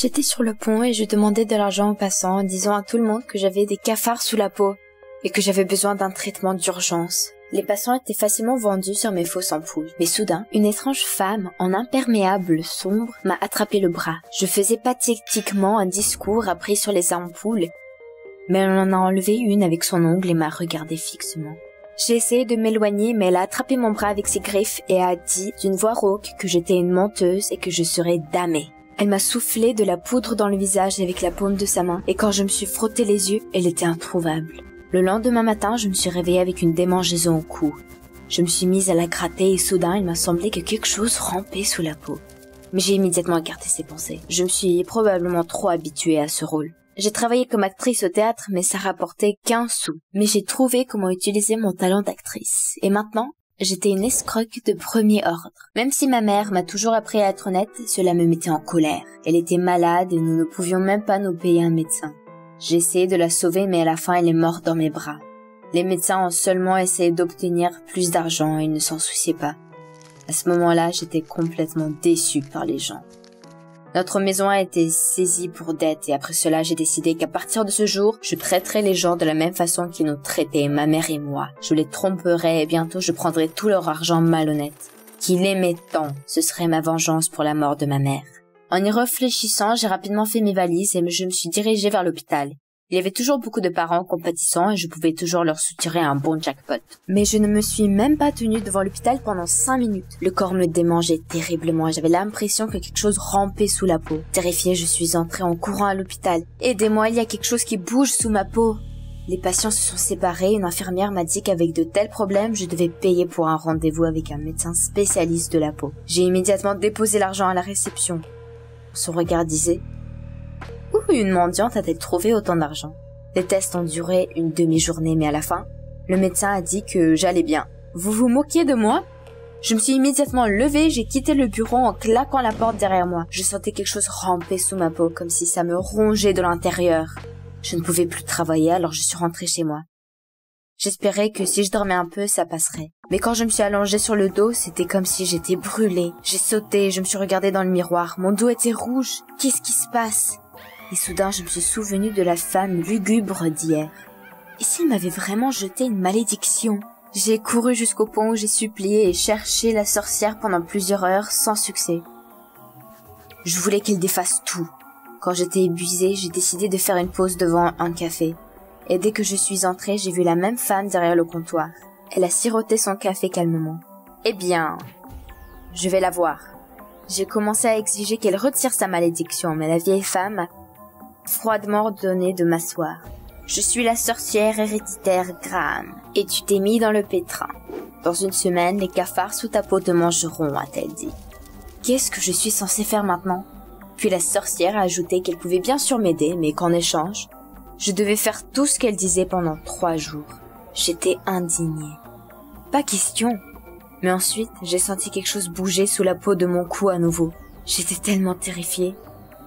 J'étais sur le pont et je demandais de l'argent aux passants en disant à tout le monde que j'avais des cafards sous la peau et que j'avais besoin d'un traitement d'urgence. Les passants étaient facilement vendus sur mes fausses ampoules. Mais soudain, une étrange femme en imperméable sombre m'a attrapé le bras. Je faisais pathétiquement un discours appris sur les ampoules, mais elle en a enlevé une avec son ongle et m'a regardé fixement. J'ai essayé de m'éloigner, mais elle a attrapé mon bras avec ses griffes et a dit d'une voix rauque que j'étais une menteuse et que je serais damnée. Elle m'a soufflé de la poudre dans le visage avec la paume de sa main, et quand je me suis frotté les yeux, elle était introuvable. Le lendemain matin, je me suis réveillée avec une démangeaison au cou. Je me suis mise à la gratter et soudain, il m'a semblé que quelque chose rampait sous la peau. Mais j'ai immédiatement écarté ces pensées. Je me suis probablement trop habituée à ce rôle. J'ai travaillé comme actrice au théâtre, mais ça rapportait 15 sous. Mais j'ai trouvé comment utiliser mon talent d'actrice. Et maintenant, j'étais une escroque de premier ordre. Même si ma mère m'a toujours appris à être honnête, cela me mettait en colère. Elle était malade et nous ne pouvions même pas nous payer un médecin. J'ai essayé de la sauver, mais à la fin, elle est morte dans mes bras. Les médecins ont seulement essayé d'obtenir plus d'argent et ils ne s'en souciaient pas. À ce moment-là, j'étais complètement déçue par les gens. Notre maison a été saisie pour dette et après cela, j'ai décidé qu'à partir de ce jour, je traiterais les gens de la même façon qu'ils nous traitaient, ma mère et moi. Je les tromperais et bientôt je prendrais tout leur argent malhonnête. Qu'ils aimaient tant, ce serait ma vengeance pour la mort de ma mère. En y réfléchissant, j'ai rapidement fait mes valises et je me suis dirigée vers l'hôpital. Il y avait toujours beaucoup de parents compatissants et je pouvais toujours leur soutirer un bon jackpot. Mais je ne me suis même pas tenue devant l'hôpital pendant 5 minutes. Le corps me démangeait terriblement et j'avais l'impression que quelque chose rampait sous la peau. Terrifiée, je suis entrée en courant à l'hôpital. « Aidez-moi, il y a quelque chose qui bouge sous ma peau !» Les patients se sont séparés et une infirmière m'a dit qu'avec de tels problèmes, je devais payer pour un rendez-vous avec un médecin spécialiste de la peau. J'ai immédiatement déposé l'argent à la réception. Son regard disait: « Où une mendiante a-t-elle trouvé autant d'argent ?» Les tests ont duré une demi-journée, mais à la fin, le médecin a dit que j'allais bien. « Vous vous moquiez de moi ?» Je me suis immédiatement levée, j'ai quitté le bureau en claquant la porte derrière moi. Je sentais quelque chose ramper sous ma peau, comme si ça me rongeait de l'intérieur. Je ne pouvais plus travailler, alors je suis rentrée chez moi. J'espérais que si je dormais un peu, ça passerait. Mais quand je me suis allongée sur le dos, c'était comme si j'étais brûlée. J'ai sauté, je me suis regardée dans le miroir. Mon dos était rouge. Qu'est-ce qui se passe ? Et soudain, je me suis souvenue de la femme lugubre d'hier. Et s'il m'avait vraiment jeté une malédiction ? J'ai couru jusqu'au pont où j'ai supplié et cherché la sorcière pendant plusieurs heures sans succès. Je voulais qu'elle défasse tout. Quand j'étais épuisée, j'ai décidé de faire une pause devant un café. Et dès que je suis entrée, j'ai vu la même femme derrière le comptoir. Elle a siroté son café calmement. « Eh bien, je vais la voir. » J'ai commencé à exiger qu'elle retire sa malédiction, mais la vieille femme m'a froidement ordonné de m'asseoir. « Je suis la sorcière héréditaire Graham, et tu t'es mis dans le pétrin. Dans une semaine, les cafards sous ta peau te mangeront, a-t-elle dit. Qu'est-ce que je suis censée faire maintenant ?» Puis la sorcière a ajouté qu'elle pouvait bien sûr m'aider, mais qu'en échange, je devais faire tout ce qu'elle disait pendant 3 jours. J'étais indignée. Pas question. Mais ensuite, j'ai senti quelque chose bouger sous la peau de mon cou à nouveau. J'étais tellement terrifiée.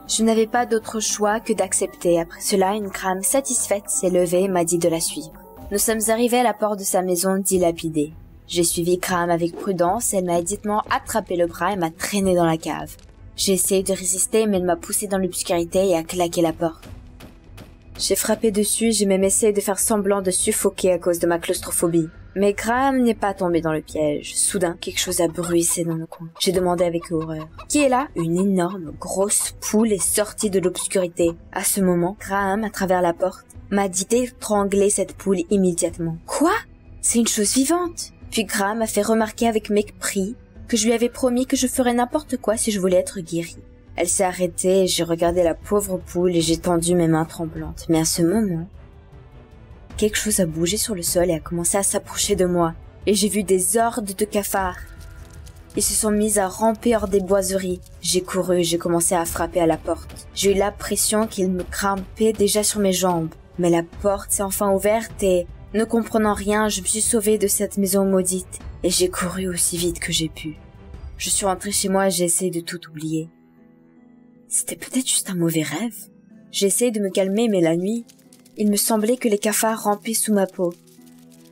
Je n'avais pas d'autre choix que d'accepter. Après cela, une Graham satisfaite s'est levée et m'a dit de la suivre. Nous sommes arrivés à la porte de sa maison dilapidée. J'ai suivi Graham avec prudence et elle m'a immédiatement attrapé le bras et m'a traîné dans la cave. J'ai essayé de résister, mais elle m'a poussé dans l'obscurité et a claqué la porte. J'ai frappé dessus, j'ai même essayé de faire semblant de suffoquer à cause de ma claustrophobie. Mais Graham n'est pas tombé dans le piège. Soudain, quelque chose a bruissé dans le coin. J'ai demandé avec horreur. « Qui est là ?» Une énorme, grosse poule est sortie de l'obscurité. À ce moment, Graham, à travers la porte, m'a dit d'étrangler cette poule immédiatement. « Quoi ? C'est une chose vivante !» Puis Graham a fait remarquer avec mépris que je lui avais promis que je ferais n'importe quoi si je voulais être guérie. Elle s'est arrêtée et j'ai regardé la pauvre poule et j'ai tendu mes mains tremblantes. Mais à ce moment, quelque chose a bougé sur le sol et a commencé à s'approcher de moi. Et j'ai vu des hordes de cafards. Ils se sont mis à ramper hors des boiseries. J'ai couru et j'ai commencé à frapper à la porte. J'ai eu l'impression qu'ils me grimpaient déjà sur mes jambes. Mais la porte s'est enfin ouverte et, ne comprenant rien, je me suis sauvée de cette maison maudite. Et j'ai couru aussi vite que j'ai pu. Je suis rentrée chez moi et j'ai essayé de tout oublier. C'était peut-être juste un mauvais rêve. J'ai essayé de me calmer, mais la nuit, il me semblait que les cafards rampaient sous ma peau.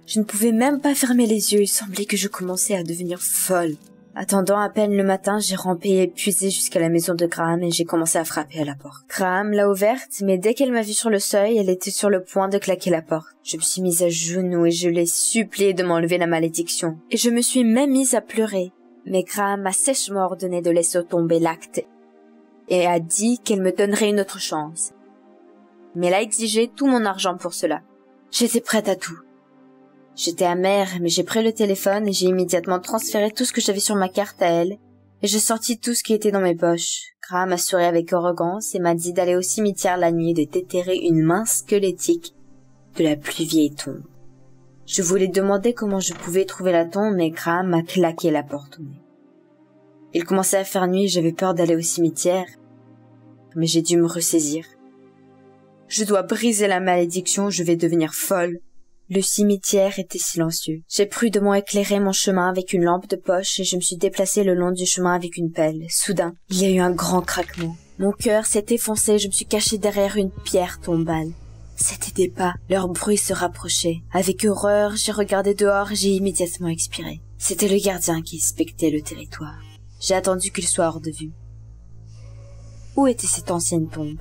Je ne pouvais même pas fermer les yeux, il semblait que je commençais à devenir folle. Attendant à peine le matin, j'ai rampé épuisé jusqu'à la maison de Graham et j'ai commencé à frapper à la porte. Graham l'a ouverte, mais dès qu'elle m'a vue sur le seuil, elle était sur le point de claquer la porte. Je me suis mise à genoux et je l'ai supplié de m'enlever la malédiction. Et je me suis même mise à pleurer. Mais Graham m'a sèchement ordonné de laisser tomber l'acte et a dit qu'elle me donnerait une autre chance. Mais elle a exigé tout mon argent pour cela. J'étais prête à tout. J'étais amère, mais j'ai pris le téléphone et j'ai immédiatement transféré tout ce que j'avais sur ma carte à elle, et j'ai sorti tout ce qui était dans mes poches. Graham a souri avec arrogance et m'a dit d'aller au cimetière la nuit et de déterrer une main squelettique de la plus vieille tombe. Je voulais demander comment je pouvais trouver la tombe, mais Graham m'a claqué la porte au nez. Il commençait à faire nuit et j'avais peur d'aller au cimetière, mais j'ai dû me ressaisir. Je dois briser la malédiction, je vais devenir folle. Le cimetière était silencieux. J'ai prudemment éclairé mon chemin avec une lampe de poche et je me suis déplacée le long du chemin avec une pelle. Soudain, il y a eu un grand craquement. Mon cœur s'est enfoncé, je me suis cachée derrière une pierre tombale. C'étaient des pas, leur bruit se rapprochait. Avec horreur, j'ai regardé dehors et j'ai immédiatement expiré. C'était le gardien qui inspectait le territoire. J'ai attendu qu'il soit hors de vue. Où était cette ancienne tombe?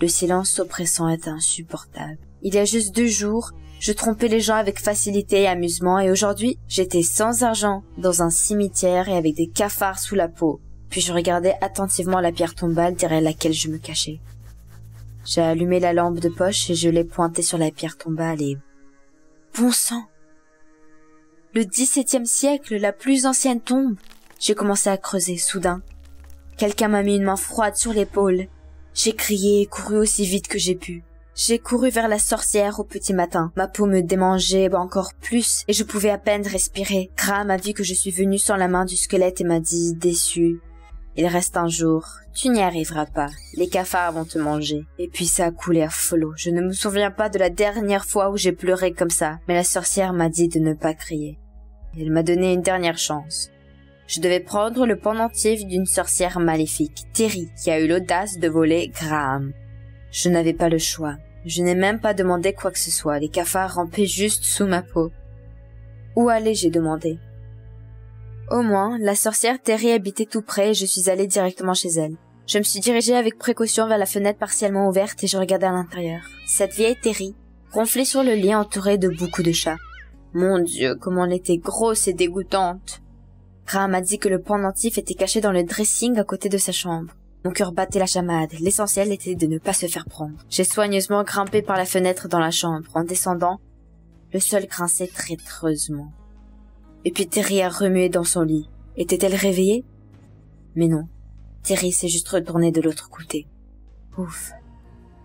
Le silence oppressant était insupportable. Il y a juste 2 jours, je trompais les gens avec facilité et amusement, et aujourd'hui, j'étais sans argent, dans un cimetière et avec des cafards sous la peau. Puis je regardais attentivement la pierre tombale derrière laquelle je me cachais. J'ai allumé la lampe de poche et je l'ai pointée sur la pierre tombale et... Bon sang! Le XVIIe siècle, la plus ancienne tombe. J'ai commencé à creuser, soudain. Quelqu'un m'a mis une main froide sur l'épaule. J'ai crié et couru aussi vite que j'ai pu. J'ai couru vers la sorcière au petit matin. Ma peau me démangeait encore plus et je pouvais à peine respirer. Graham a vu que je suis venue sans la main du squelette et m'a dit, déçu, il reste un jour. Tu n'y arriveras pas. Les cafards vont te manger. Et puis ça a coulé à flot. Je ne me souviens pas de la dernière fois où j'ai pleuré comme ça. Mais la sorcière m'a dit de ne pas crier. Elle m'a donné une dernière chance. Je devais prendre le pendentif d'une sorcière maléfique, Terry, qui a eu l'audace de voler Graham. Je n'avais pas le choix. Je n'ai même pas demandé quoi que ce soit. Les cafards rampaient juste sous ma peau. Où aller, j'ai demandé. Au moins, la sorcière Terry habitait tout près et je suis allée directement chez elle. Je me suis dirigée avec précaution vers la fenêtre partiellement ouverte et je regardais à l'intérieur. Cette vieille Terry ronflait sur le lit entourée de beaucoup de chats. Mon Dieu, comment elle était grosse et dégoûtante. Graham a dit que le pendentif était caché dans le dressing à côté de sa chambre. Mon cœur battait la chamade. L'essentiel était de ne pas se faire prendre. J'ai soigneusement grimpé par la fenêtre dans la chambre. En descendant, le sol grinçait traîtreusement. Et puis Terry a remué dans son lit. Était-elle réveillée? Mais non. Terry s'est juste retournée de l'autre côté. Ouf.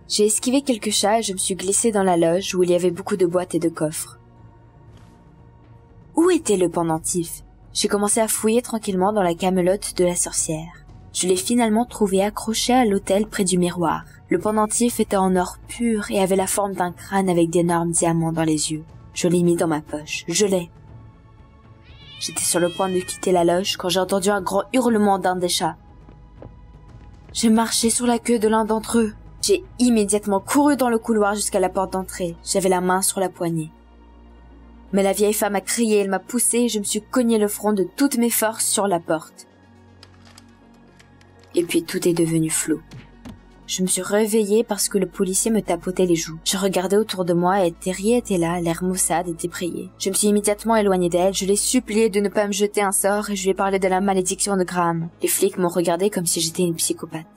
J'ai esquivé quelques chats et je me suis glissée dans la loge où il y avait beaucoup de boîtes et de coffres. Où était le pendentif? J'ai commencé à fouiller tranquillement dans la camelote de la sorcière. Je l'ai finalement trouvé accroché à l'autel près du miroir. Le pendentif était en or pur et avait la forme d'un crâne avec d'énormes diamants dans les yeux. Je l'ai mis dans ma poche. Je l'ai. J'étais sur le point de quitter la loge quand j'ai entendu un grand hurlement d'un des chats. J'ai marché sur la queue de l'un d'entre eux. J'ai immédiatement couru dans le couloir jusqu'à la porte d'entrée. J'avais la main sur la poignée. Mais la vieille femme a crié, elle m'a poussé et je me suis cogné le front de toutes mes forces sur la porte. Et puis tout est devenu flou. Je me suis réveillée parce que le policier me tapotait les joues. Je regardais autour de moi et Terry était là, l'air maussade et débrayé. Je me suis immédiatement éloignée d'elle, je l'ai suppliée de ne pas me jeter un sort et je lui ai parlé de la malédiction de Graham. Les flics m'ont regardée comme si j'étais une psychopathe.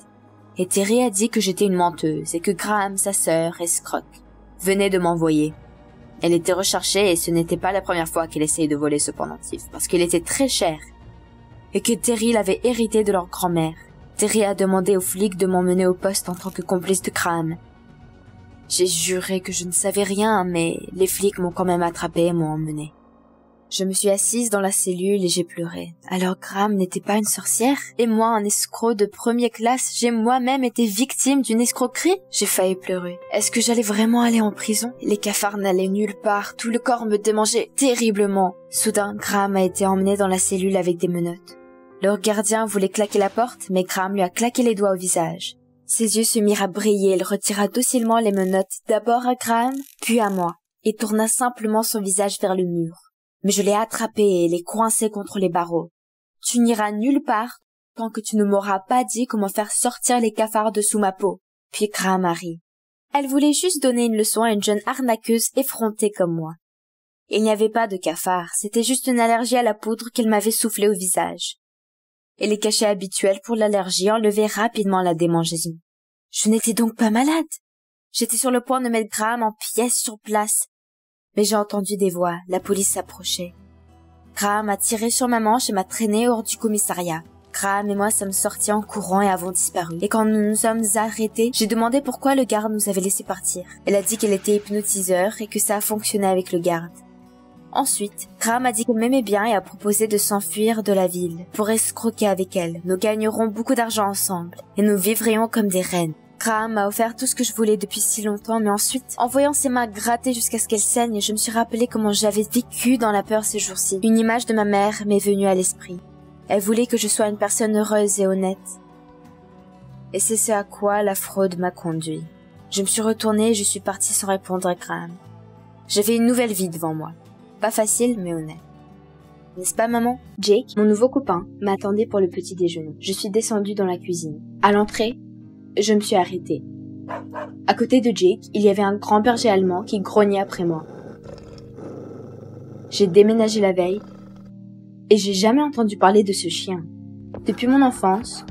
Et Terry a dit que j'étais une menteuse et que Graham, sa sœur, escroque, venait de m'envoyer. Elle était recherchée et ce n'était pas la première fois qu'elle essayait de voler ce pendentif parce qu'il était très cher et que Terry l'avait hérité de leur grand-mère. Terry a demandé aux flics de m'emmener au poste en tant que complice de Graham. J'ai juré que je ne savais rien, mais les flics m'ont quand même attrapé et m'ont emmené. Je me suis assise dans la cellule et j'ai pleuré. Alors Graham n'était pas une sorcière? Et moi, un escroc de première classe, j'ai moi-même été victime d'une escroquerie? J'ai failli pleurer. Est-ce que j'allais vraiment aller en prison? Les cafards n'allaient nulle part, tout le corps me démangeait terriblement. Soudain, Graham a été emmené dans la cellule avec des menottes. Le gardien voulait claquer la porte, mais Graham lui a claqué les doigts au visage. Ses yeux se mirent à briller, il retira docilement les menottes d'abord à Graham, puis à moi, et tourna simplement son visage vers le mur. Mais je l'ai attrapé et l'ai coincé contre les barreaux. Tu n'iras nulle part tant que tu ne m'auras pas dit comment faire sortir les cafards de sous ma peau. Puis Graham a ri. Elle voulait juste donner une leçon à une jeune arnaqueuse effrontée comme moi. Il n'y avait pas de cafards, c'était juste une allergie à la poudre qu'elle m'avait soufflée au visage. Et les cachets habituels pour l'allergie enlevaient rapidement la démangeaison. Je n'étais donc pas malade. J'étais sur le point de mettre Graham en pièces sur place. Mais j'ai entendu des voix, la police s'approchait. Graham a tiré sur ma manche et m'a traîné hors du commissariat. Graham et moi sommes sortis en courant et avons disparu. Et quand nous nous sommes arrêtés, j'ai demandé pourquoi le garde nous avait laissé partir. Elle a dit qu'elle était hypnotiseur et que ça a fonctionné avec le garde. Ensuite, Graham a dit qu'elle m'aimait bien et a proposé de s'enfuir de la ville pour escroquer avec elle. Nous gagnerons beaucoup d'argent ensemble et nous vivrions comme des reines. Graham m'a offert tout ce que je voulais depuis si longtemps, mais ensuite, en voyant ses mains gratter jusqu'à ce qu'elles saignent, je me suis rappelé comment j'avais vécu dans la peur ces jours-ci. Une image de ma mère m'est venue à l'esprit. Elle voulait que je sois une personne heureuse et honnête. Et c'est ce à quoi la fraude m'a conduit. Je me suis retournée et je suis partie sans répondre à Graham. J'avais une nouvelle vie devant moi. Pas facile, mais honnête. N'est-ce pas, maman? Jake, mon nouveau copain, m'attendait pour le petit déjeuner. Je suis descendue dans la cuisine. À l'entrée, je me suis arrêtée. À côté de Jake, il y avait un grand berger allemand qui grognait après moi. J'ai déménagé la veille et j'ai jamais entendu parler de ce chien. Depuis mon enfance,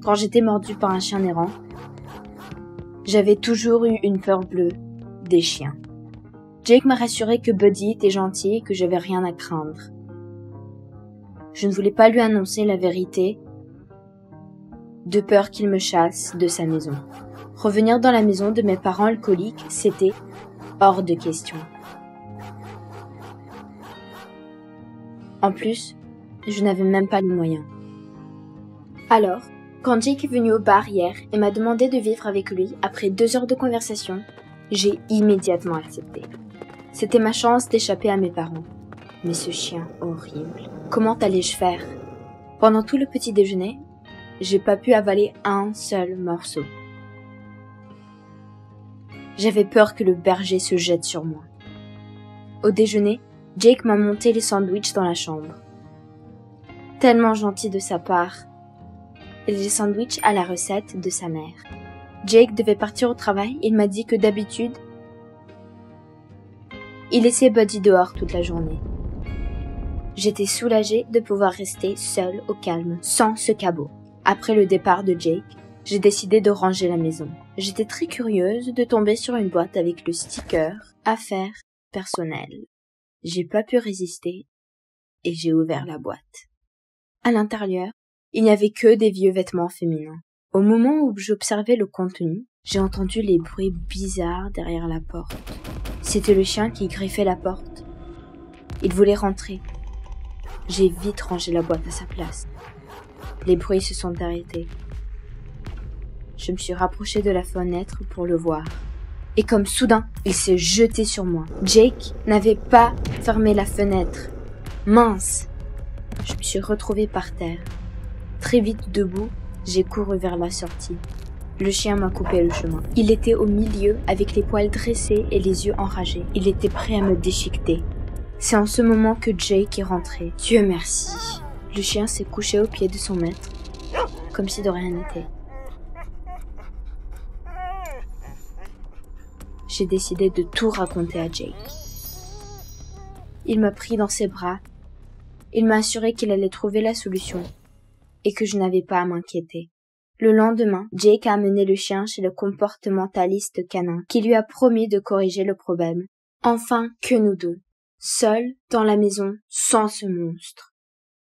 quand j'étais mordue par un chien errant, j'avais toujours eu une peur bleue des chiens. Jake m'a rassuré que Buddy était gentil et que j'avais rien à craindre. Je ne voulais pas lui annoncer la vérité, de peur qu'il me chasse de sa maison. Revenir dans la maison de mes parents alcooliques, c'était hors de question. En plus, je n'avais même pas les moyens. Alors, quand Jake est venu au bar hier et m'a demandé de vivre avec lui après 2 heures de conversation, j'ai immédiatement accepté. C'était ma chance d'échapper à mes parents. Mais ce chien horrible, comment allais-je faire? Pendant tout le petit déjeuner, j'ai pas pu avaler un seul morceau. J'avais peur que le berger se jette sur moi. Au déjeuner, Jake m'a monté les sandwichs dans la chambre. Tellement gentil de sa part. Et les sandwichs à la recette de sa mère. Jake devait partir au travail, il m'a dit que d'habitude, il laissait Buddy dehors toute la journée. J'étais soulagée de pouvoir rester seule au calme, sans ce cabot. Après le départ de Jake, j'ai décidé de ranger la maison. J'étais très curieuse de tomber sur une boîte avec le sticker « Affaires personnelles ». J'ai pas pu résister et j'ai ouvert la boîte. À l'intérieur, il n'y avait que des vieux vêtements féminins. Au moment où j'observais le contenu, j'ai entendu les bruits bizarres derrière la porte. C'était le chien qui griffait la porte. Il voulait rentrer. J'ai vite rangé la boîte à sa place. Les bruits se sont arrêtés. Je me suis rapprochée de la fenêtre pour le voir. Et comme soudain, il s'est jeté sur moi. Jake n'avait pas fermé la fenêtre. Mince! Je me suis retrouvée par terre. Très vite debout, j'ai couru vers la sortie. Le chien m'a coupé le chemin. Il était au milieu avec les poils dressés et les yeux enragés. Il était prêt à me déchiqueter. C'est en ce moment que Jake est rentré. Dieu merci. Le chien s'est couché au pied de son maître, comme si de rien n'était. J'ai décidé de tout raconter à Jake. Il m'a pris dans ses bras. Il m'a assuré qu'il allait trouver la solution et que je n'avais pas à m'inquiéter. Le lendemain, Jake a amené le chien chez le comportementaliste canin qui lui a promis de corriger le problème. Enfin que nous deux, seuls dans la maison sans ce monstre.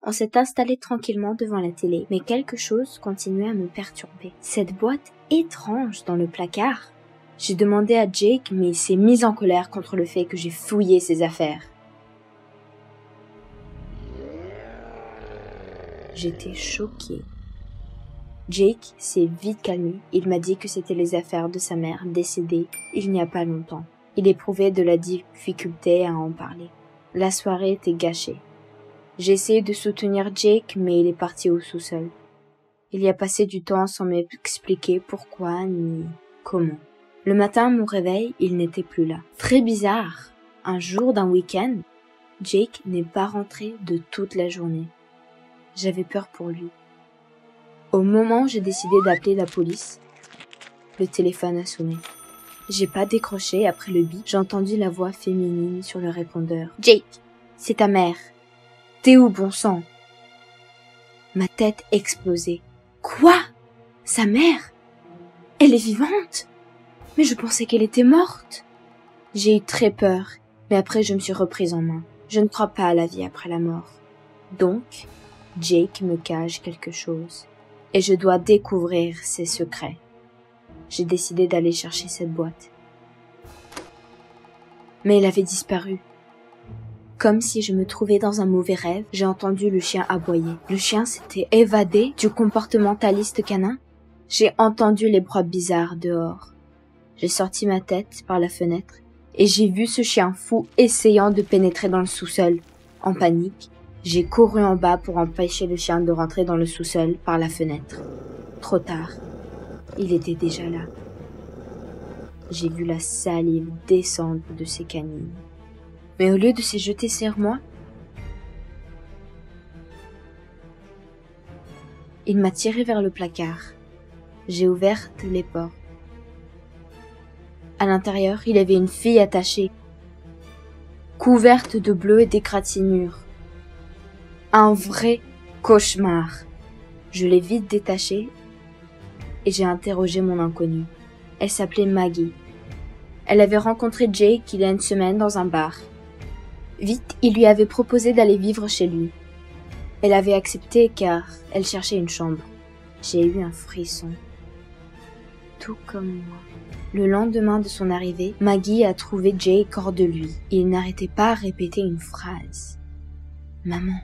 On s'est installé tranquillement devant la télé, mais quelque chose continuait à me perturber. Cette boîte étrange dans le placard. J'ai demandé à Jake, mais il s'est mis en colère contre le fait que j'ai fouillé ses affaires. J'étais choquée. Jake s'est vite calmé. Il m'a dit que c'était les affaires de sa mère décédée il n'y a pas longtemps. Il éprouvait de la difficulté à en parler. La soirée était gâchée. J'ai essayé de soutenir Jake, mais il est parti au sous-sol. Il y a passé du temps sans m'expliquer pourquoi ni comment. Le matin, à mon réveil, il n'était plus là. Très bizarre. Un jour d'un week-end, Jake n'est pas rentré de toute la journée. J'avais peur pour lui. Au moment où j'ai décidé d'appeler la police, le téléphone a sonné. J'ai pas décroché. Après le bip, j'ai entendu la voix féminine sur le répondeur. « Jake, c'est ta mère. T'es où, bon sang ?» Ma tête explosait. « Quoi? Sa mère? Elle est vivante? Mais je pensais qu'elle était morte. » J'ai eu très peur, mais après je me suis reprise en main. Je ne crois pas à la vie après la mort. Donc, Jake me cache quelque chose. Et je dois découvrir ses secrets. J'ai décidé d'aller chercher cette boîte. Mais elle avait disparu. Comme si je me trouvais dans un mauvais rêve, j'ai entendu le chien aboyer. Le chien s'était évadé du comportementaliste canin. J'ai entendu les bruits bizarres dehors. J'ai sorti ma tête par la fenêtre et j'ai vu ce chien fou essayant de pénétrer dans le sous-sol. En panique, j'ai couru en bas pour empêcher le chien de rentrer dans le sous-sol par la fenêtre. Trop tard. Il était déjà là. J'ai vu la salive descendre de ses canines. Mais au lieu de se jeter sur moi, il m'a tiré vers le placard. J'ai ouvert les portes. À l'intérieur, il y avait une fille attachée, couverte de bleu et d'égratignures. Un vrai cauchemar. Je l'ai vite détachée et j'ai interrogé mon inconnue. Elle s'appelait Maggie. Elle avait rencontré Jake il y a une semaine dans un bar. Vite, il lui avait proposé d'aller vivre chez lui. Elle avait accepté car elle cherchait une chambre. J'ai eu un frisson. Tout comme moi. Le lendemain de son arrivée, Maggie a trouvé Jake hors de lui. Il n'arrêtait pas à répéter une phrase. « Maman,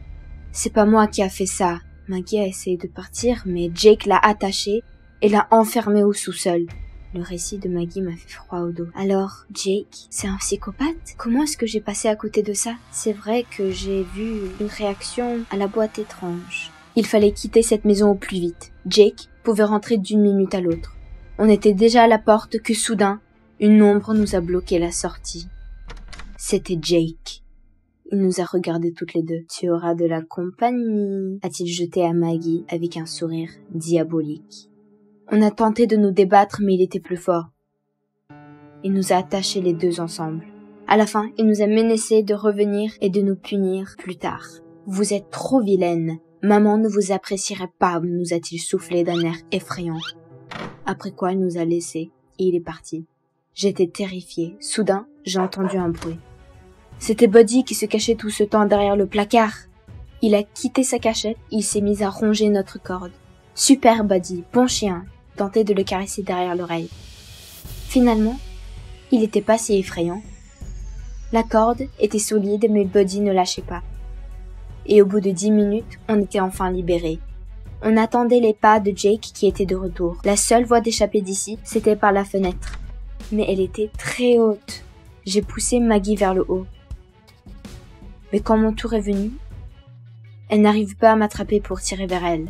c'est pas moi qui a fait ça. » Maggie a essayé de partir, mais Jake l'a attachée et l'a enfermée au sous-sol. Le récit de Maggie m'a fait froid au dos. Alors, Jake, c'est un psychopathe? Comment est-ce que j'ai passé à côté de ça? C'est vrai que j'ai vu une réaction à la boîte étrange. Il fallait quitter cette maison au plus vite. Jake pouvait rentrer d'une minute à l'autre. On était déjà à la porte que soudain, une ombre nous a bloqué la sortie. C'était Jake. Il nous a regardés toutes les deux. « Tu auras de la compagnie », a-t-il jeté à Maggie avec un sourire diabolique. On a tenté de nous débattre, mais il était plus fort. Il nous a attachés les deux ensemble. À la fin, il nous a menacés de revenir et de nous punir plus tard. « Vous êtes trop vilaine. Maman ne vous apprécierait pas », nous a-t-il soufflé d'un air effrayant. Après quoi, il nous a laissés et il est parti. J'étais terrifiée. Soudain, j'ai entendu un bruit. C'était Buddy qui se cachait tout ce temps derrière le placard. Il a quitté sa cachette et il s'est mis à ronger notre corde. « Super Buddy, bon chien !» tentait de le caresser derrière l'oreille. Finalement, il n'était pas si effrayant. La corde était solide mais Buddy ne lâchait pas. Et au bout de 10 minutes, on était enfin libérés. On attendait les pas de Jake qui était de retour. La seule voie d'échapper d'ici, c'était par la fenêtre. Mais elle était très haute. J'ai poussé Maggie vers le haut. Mais quand mon tour est venu, elle n'arrive pas à m'attraper pour tirer vers elle.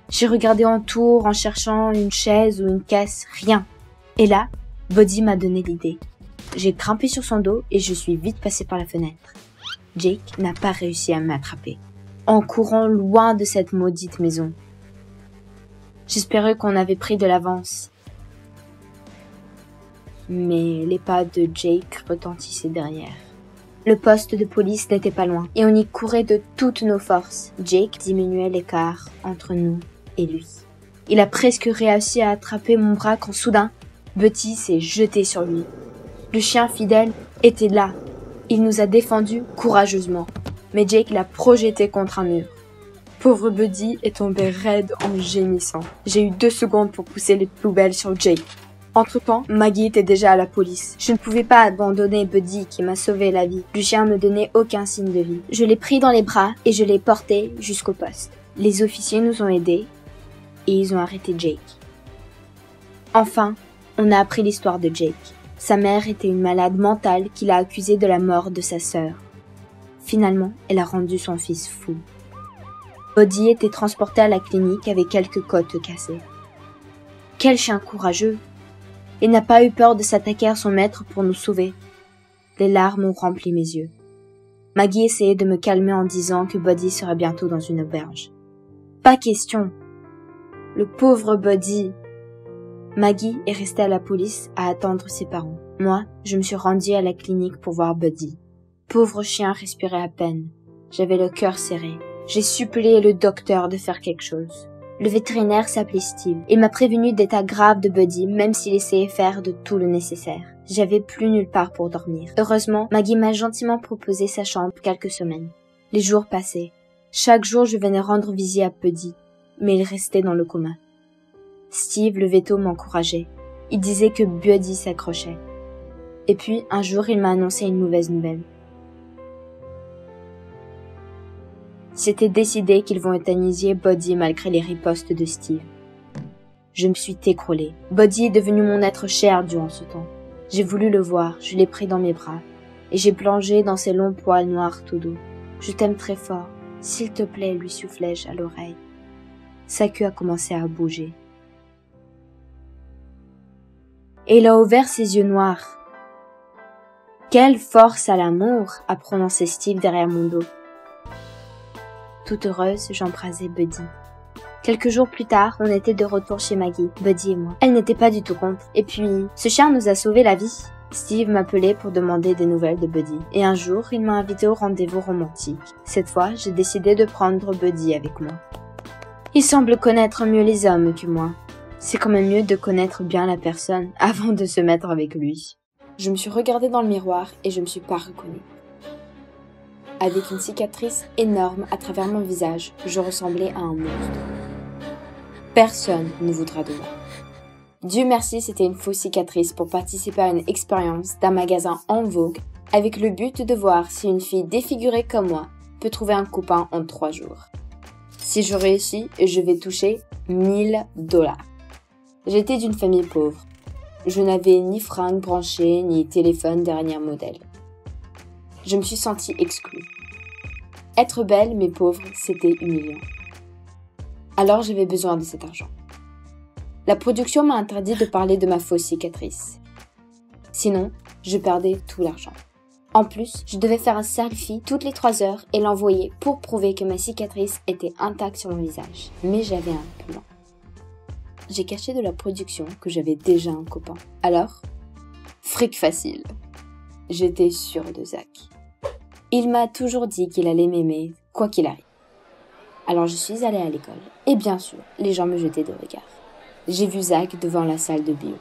J'ai regardé en tour en cherchant une chaise ou une caisse, rien. Et là, Buddy m'a donné l'idée. J'ai grimpé sur son dos et je suis vite passée par la fenêtre. Jake n'a pas réussi à m'attraper. En courant loin de cette maudite maison. J'espérais qu'on avait pris de l'avance. Mais les pas de Jake retentissaient derrière. Le poste de police n'était pas loin et on y courait de toutes nos forces. Jake diminuait l'écart entre nous et lui. Il a presque réussi à attraper mon bras quand soudain, Buddy s'est jeté sur lui. Le chien fidèle était là. Il nous a défendus courageusement. Mais Jake l'a projeté contre un mur. Pauvre Buddy est tombé raide en gémissant. J'ai eu 2 secondes pour pousser les poubelles sur Jake. Entre-temps, Maggie était déjà à la police. Je ne pouvais pas abandonner Buddy qui m'a sauvé la vie. Le chien ne donnait aucun signe de vie. Je l'ai pris dans les bras et je l'ai porté jusqu'au poste. Les officiers nous ont aidés et ils ont arrêté Jake. Enfin, on a appris l'histoire de Jake. Sa mère était une malade mentale qui l'a accusé de la mort de sa sœur. Finalement, elle a rendu son fils fou. Buddy était transporté à la clinique avec quelques côtes cassées. Quel chien courageux! Il n'a pas eu peur de s'attaquer à son maître pour nous sauver. Les larmes ont rempli mes yeux. Maggie essayait de me calmer en disant que Buddy serait bientôt dans une auberge. Pas question. Le pauvre Buddy. Maggie est restée à la police à attendre ses parents. Moi, je me suis rendue à la clinique pour voir Buddy. Pauvre chien respirait à peine. J'avais le cœur serré. J'ai supplié le docteur de faire quelque chose. Le vétérinaire s'appelait Steve. Il m'a prévenu d'état grave de Buddy, même s'il essayait de faire de tout le nécessaire. J'avais plus nulle part pour dormir. Heureusement, Maggie m'a gentiment proposé sa chambre quelques semaines. Les jours passaient. Chaque jour, je venais rendre visite à Buddy, mais il restait dans le coma. Steve, le véto, m'encourageait. Il disait que Buddy s'accrochait. Et puis, un jour, il m'a annoncé une mauvaise nouvelle. C'était décidé qu'ils vont euthanasier Buddy malgré les ripostes de Steve. Je me suis écroulée. Buddy est devenu mon être cher durant ce temps. J'ai voulu le voir, je l'ai pris dans mes bras, et j'ai plongé dans ses longs poils noirs tout doux. Je t'aime très fort, s'il te plaît, lui soufflai-je à l'oreille. Sa queue a commencé à bouger. Et il a ouvert ses yeux noirs. Quelle force à l'amour, a prononcé Steve derrière mon dos. Toute heureuse, j'embrassais Buddy. Quelques jours plus tard, on était de retour chez Maggie, Buddy et moi. Elle n'était pas du tout contre. Et puis, ce chien nous a sauvé la vie. Steve m'appelait pour demander des nouvelles de Buddy. Et un jour, il m'a invité au rendez-vous romantique. Cette fois, j'ai décidé de prendre Buddy avec moi. Il semble connaître mieux les hommes que moi. C'est quand même mieux de connaître bien la personne avant de se mettre avec lui. Je me suis regardée dans le miroir et je me suis pas reconnue. Avec une cicatrice énorme à travers mon visage, je ressemblais à un monstre. Personne ne voudra de moi. Dieu merci, c'était une fausse cicatrice pour participer à une expérience d'un magasin en vogue avec le but de voir si une fille défigurée comme moi peut trouver un copain en 3 jours. Si je réussis, je vais toucher 1000 $. J'étais d'une famille pauvre. Je n'avais ni fringues branchées, ni téléphone dernier modèle. Je me suis sentie exclue. Être belle mais pauvre, c'était humiliant. Alors j'avais besoin de cet argent. La production m'a interdit de parler de ma fausse cicatrice. Sinon, je perdais tout l'argent. En plus, je devais faire un selfie toutes les 3 heures et l'envoyer pour prouver que ma cicatrice était intacte sur mon visage. Mais j'avais un plan. J'ai caché de la production que j'avais déjà un copain. Alors, fric facile. J'étais sûre de Zach. Il m'a toujours dit qu'il allait m'aimer, quoi qu'il arrive. Alors je suis allée à l'école. Et bien sûr, les gens me jetaient des regards. J'ai vu Zach devant la salle de bio.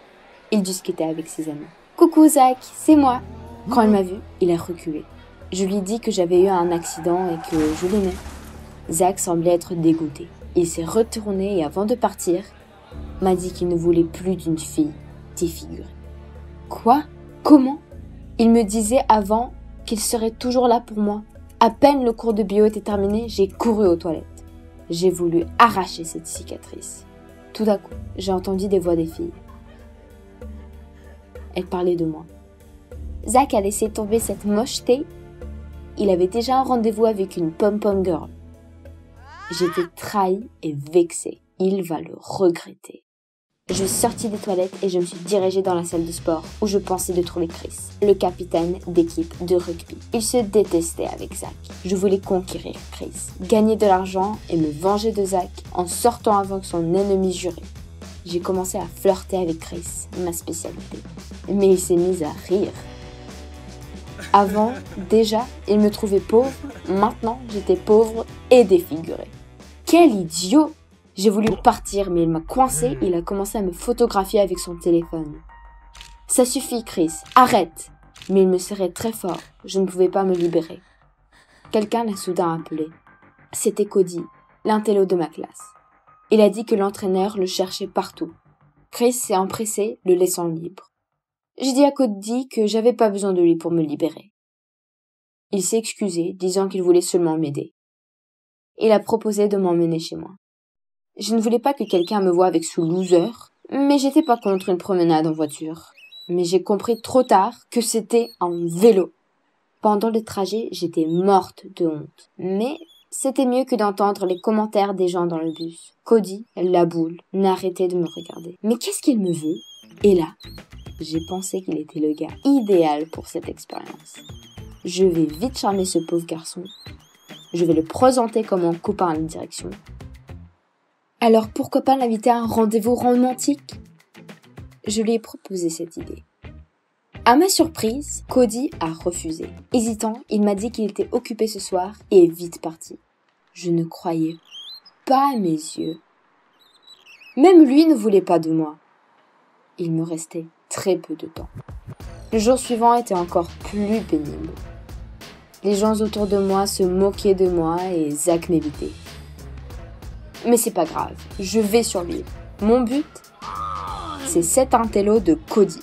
Il discutait avec ses amis. « Coucou Zach, c'est moi !» Quand il m'a vu, il a reculé. Je lui ai dit que j'avais eu un accident et que je l'aimais. Zach semblait être dégoûté. Il s'est retourné et avant de partir, m'a dit qu'il ne voulait plus d'une fille défigurée. Quoi? Comment? Il me disait avant qu'il serait toujours là pour moi. À peine le cours de bio était terminé, j'ai couru aux toilettes. J'ai voulu arracher cette cicatrice. Tout à coup, j'ai entendu des voix des filles. Elles parlaient de moi. Zach a laissé tomber cette mocheté. Il avait déjà un rendez-vous avec une pom-pom girl. J'étais trahie et vexée. Il va le regretter. Je suis sortie des toilettes et je me suis dirigée dans la salle de sport où je pensais de trouver Chris, le capitaine d'équipe de rugby. Il se détestait avec Zach. Je voulais conquérir Chris, gagner de l'argent et me venger de Zach en sortant avec son ennemi juré. J'ai commencé à flirter avec Chris, ma spécialité. Mais il s'est mis à rire. Avant, déjà, il me trouvait pauvre. Maintenant, j'étais pauvre et défigurée. Quel idiot! J'ai voulu partir, mais il m'a coincé. Il a commencé à me photographier avec son téléphone. Ça suffit, Chris. Arrête! Mais il me serrait très fort. Je ne pouvais pas me libérer. Quelqu'un l'a soudain appelé. C'était Cody, l'intello de ma classe. Il a dit que l'entraîneur le cherchait partout. Chris s'est empressé, le laissant libre. J'ai dit à Cody que j'avais pas besoin de lui pour me libérer. Il s'est excusé, disant qu'il voulait seulement m'aider. Il a proposé de m'emmener chez moi. Je ne voulais pas que quelqu'un me voie avec ce loser, mais j'étais pas contre une promenade en voiture. Mais j'ai compris trop tard que c'était un vélo. Pendant le trajet, j'étais morte de honte. Mais c'était mieux que d'entendre les commentaires des gens dans le bus. Cody, la boule, n'arrêtait de me regarder. Mais qu'est-ce qu'il me veut? Et là, j'ai pensé qu'il était le gars idéal pour cette expérience. Je vais vite charmer ce pauvre garçon. Je vais le présenter comme un copain à la direction. Alors pourquoi pas l'inviter à un rendez-vous romantique? Je lui ai proposé cette idée. À ma surprise, Cody a refusé. Hésitant, il m'a dit qu'il était occupé ce soir et est vite parti. Je ne croyais pas à mes yeux. Même lui ne voulait pas de moi. Il me restait très peu de temps. Le jour suivant était encore plus pénible. Les gens autour de moi se moquaient de moi et Zach m'évitait. Mais c'est pas grave, je vais survivre. Mon but, c'est cet intello de Cody.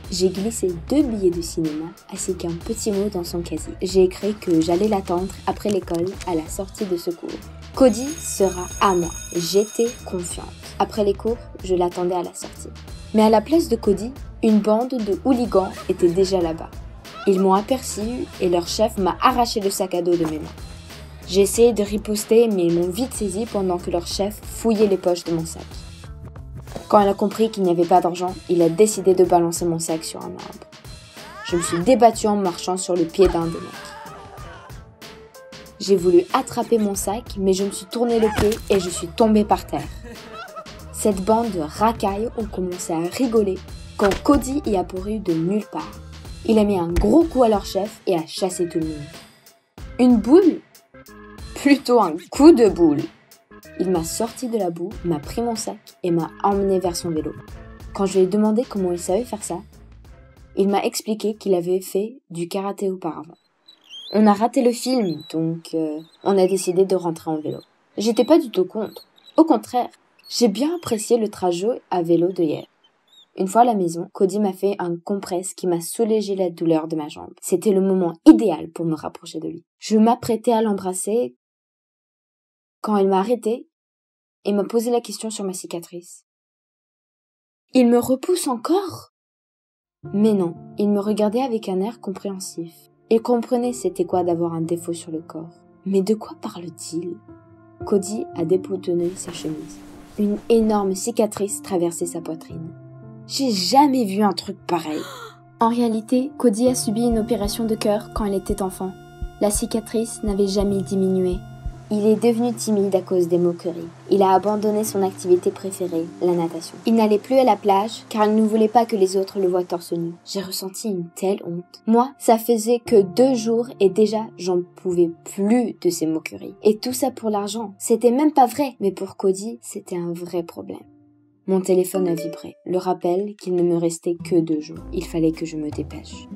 J'ai glissé 2 billets de cinéma ainsi qu'un petit mot dans son casier. J'ai écrit que j'allais l'attendre après l'école à la sortie de secours. Cody sera à moi. J'étais confiante. Après les cours, je l'attendais à la sortie. Mais à la place de Cody, une bande de hooligans était déjà là-bas. Ils m'ont aperçu et leur chef m'a arraché le sac à dos de mes mains. J'ai essayé de riposter mais ils m'ont vite saisi pendant que leur chef fouillait les poches de mon sac. Quand il a compris qu'il n'y avait pas d'argent, il a décidé de balancer mon sac sur un arbre. Je me suis débattue en marchant sur le pied d'un des mecs. J'ai voulu attraper mon sac, mais je me suis tourné le pied et je suis tombée par terre. Cette bande de racailles ont commencé à rigoler quand Cody y apparut de nulle part. Il a mis un gros coup à leur chef et a chassé tout le monde. Une boule? Plutôt un coup de boule. Il m'a sorti de la boue, m'a pris mon sac et m'a emmené vers son vélo. Quand je lui ai demandé comment il savait faire ça, il m'a expliqué qu'il avait fait du karaté auparavant. On a raté le film, donc on a décidé de rentrer en vélo. J'étais pas du tout contre. Au contraire, j'ai bien apprécié le trajet à vélo de hier. Une fois à la maison, Cody m'a fait un compresse qui m'a soulagé la douleur de ma jambe. C'était le moment idéal pour me rapprocher de lui. Je m'apprêtais à l'embrasser quand il m'a arrêté et m'a posé la question sur ma cicatrice. Il me repousse encore? Mais non, il me regardait avec un air compréhensif. Il comprenait c'était quoi d'avoir un défaut sur le corps. Mais de quoi parle-t-il? Cody a déboutonné sa chemise. Une énorme cicatrice traversait sa poitrine. J'ai jamais vu un truc pareil. En réalité, Cody a subi une opération de cœur quand il était enfant. La cicatrice n'avait jamais diminué. Il est devenu timide à cause des moqueries. Il a abandonné son activité préférée, la natation. Il n'allait plus à la plage car il ne voulait pas que les autres le voient torse nu. J'ai ressenti une telle honte. Moi, ça faisait que 2 jours et déjà j'en pouvais plus de ces moqueries. Et tout ça pour l'argent. C'était même pas vrai. Mais pour Cody, c'était un vrai problème. Mon téléphone a vibré. Le rappel qu'il ne me restait que 2 jours. Il fallait que je me dépêche.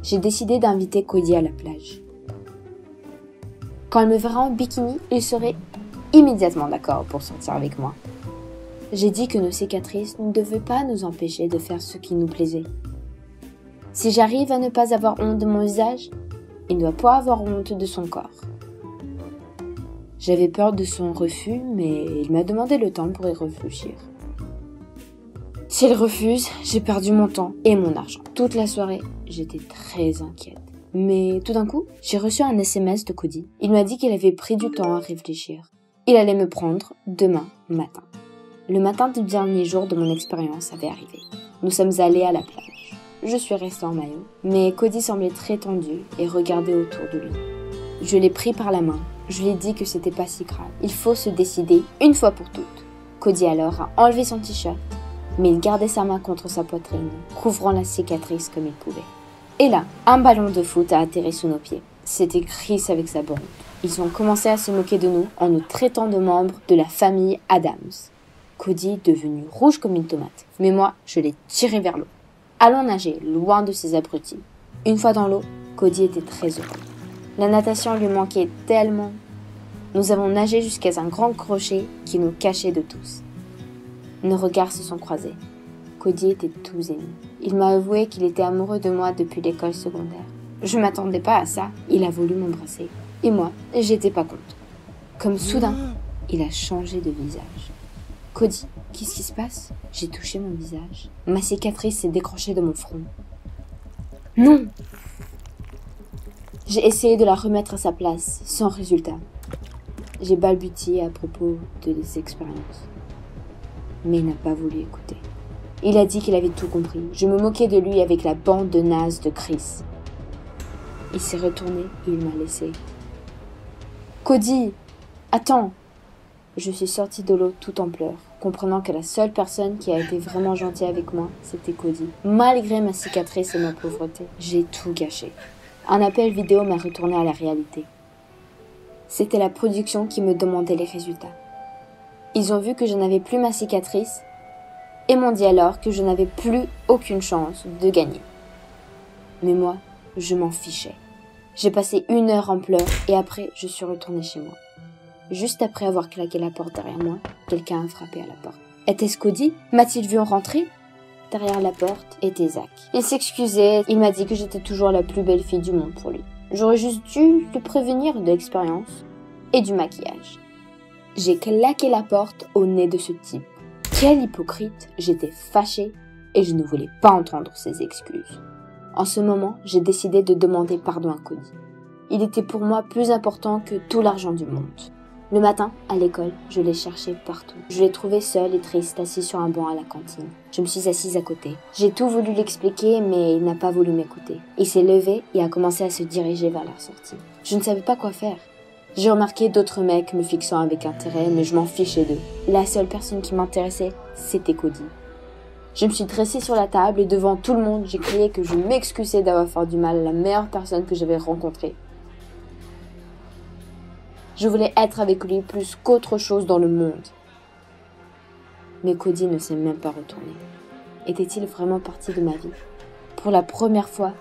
J'ai décidé d'inviter Cody à la plage. Quand il me verra en bikini, il serait immédiatement d'accord pour sortir avec moi. J'ai dit que nos cicatrices ne devaient pas nous empêcher de faire ce qui nous plaisait. Si j'arrive à ne pas avoir honte de mon visage, il ne doit pas avoir honte de son corps. J'avais peur de son refus, mais il m'a demandé le temps pour y réfléchir. S'il refuse, j'ai perdu mon temps et mon argent. Toute la soirée, j'étais très inquiète. Mais tout d'un coup, j'ai reçu un SMS de Cody. Il m'a dit qu'il avait pris du temps à réfléchir. Il allait me prendre demain matin. Le matin du dernier jour de mon expérience avait arrivé. Nous sommes allés à la plage. Je suis restée en maillot, mais Cody semblait très tendu et regardait autour de lui. Je l'ai pris par la main. Je lui ai dit que c'était pas si grave. Il faut se décider une fois pour toutes. Cody alors a enlevé son t-shirt, mais il gardait sa main contre sa poitrine, couvrant la cicatrice comme il pouvait. Et là, un ballon de foot a atterri sous nos pieds. C'était Chris avec sa bande. Ils ont commencé à se moquer de nous en nous traitant de membres de la famille Adams. Cody devenu rouge comme une tomate. Mais moi, je l'ai tiré vers l'eau. Allons nager, loin de ces abrutis. Une fois dans l'eau, Cody était très heureux. La natation lui manquait tellement. Nous avons nagé jusqu'à un grand crochet qui nous cachait de tous. Nos regards se sont croisés. Cody était tout ému. Il m'a avoué qu'il était amoureux de moi depuis l'école secondaire. Je m'attendais pas à ça. Il a voulu m'embrasser. Et moi, j'étais pas contre. Comme soudain, il a changé de visage. Cody, qu'est-ce qui se passe? J'ai touché mon visage. Ma cicatrice s'est décrochée de mon front. Non! J'ai essayé de la remettre à sa place, sans résultat. J'ai balbutié à propos de des expériences. Mais il n'a pas voulu écouter. Il a dit qu'il avait tout compris. Je me moquais de lui avec la bande de nazes de Chris. Il s'est retourné et il m'a laissé. Cody, attends. Je suis sortie de l'eau tout en pleurs, comprenant que la seule personne qui a été vraiment gentille avec moi, c'était Cody. Malgré ma cicatrice et ma pauvreté, j'ai tout gâché. Un appel vidéo m'a retourné à la réalité. C'était la production qui me demandait les résultats. Ils ont vu que je n'avais plus ma cicatrice et m'ont dit alors que je n'avais plus aucune chance de gagner. Mais moi, je m'en fichais. J'ai passé 1 heure en pleurs et après, je suis retournée chez moi. Juste après avoir claqué la porte derrière moi, quelqu'un a frappé à la porte. Était-ce Cody? M'a-t-il vu en rentrer? Derrière la porte était Zach. Il s'excusait, il m'a dit que j'étais toujours la plus belle fille du monde pour lui. J'aurais juste dû le prévenir de l'expérience et du maquillage. J'ai claqué la porte au nez de ce type. Quel hypocrite! J'étais fâchée et je ne voulais pas entendre ses excuses. En ce moment, j'ai décidé de demander pardon à Cody. Il était pour moi plus important que tout l'argent du monde. Le matin, à l'école, je l'ai cherché partout. Je l'ai trouvé seul et triste, assis sur un banc à la cantine. Je me suis assise à côté. J'ai tout voulu l'expliquer, mais il n'a pas voulu m'écouter. Il s'est levé et a commencé à se diriger vers la sortie. Je ne savais pas quoi faire. J'ai remarqué d'autres mecs me fixant avec intérêt, mais je m'en fichais d'eux. La seule personne qui m'intéressait, c'était Cody. Je me suis dressée sur la table et devant tout le monde, j'ai crié que je m'excusais d'avoir fait du mal à la meilleure personne que j'avais rencontrée. Je voulais être avec lui plus qu'autre chose dans le monde. Mais Cody ne s'est même pas retourné. Était-il vraiment parti de ma vie? Pour la première fois,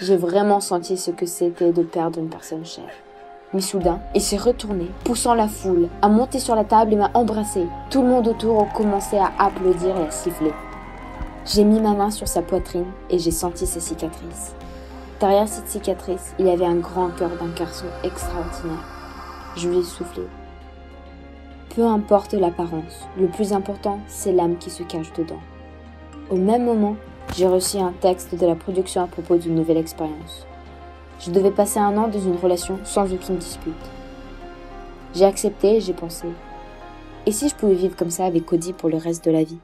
j'ai vraiment senti ce que c'était de perdre une personne chère. Mais soudain, il s'est retourné, poussant la foule, a monté sur la table et m'a embrassé. Tout le monde autour a commencé à applaudir et à siffler. J'ai mis ma main sur sa poitrine et j'ai senti sa cicatrice. Derrière cette cicatrice, il y avait un grand cœur d'un garçon extraordinaire. Je lui ai soufflé. Peu importe l'apparence, le plus important, c'est l'âme qui se cache dedans. Au même moment, j'ai reçu un texte de la production à propos d'une nouvelle expérience. Je devais passer 1 an dans une relation sans aucune dispute. J'ai accepté et j'ai pensé. Et si je pouvais vivre comme ça avec Cody pour le reste de la vie?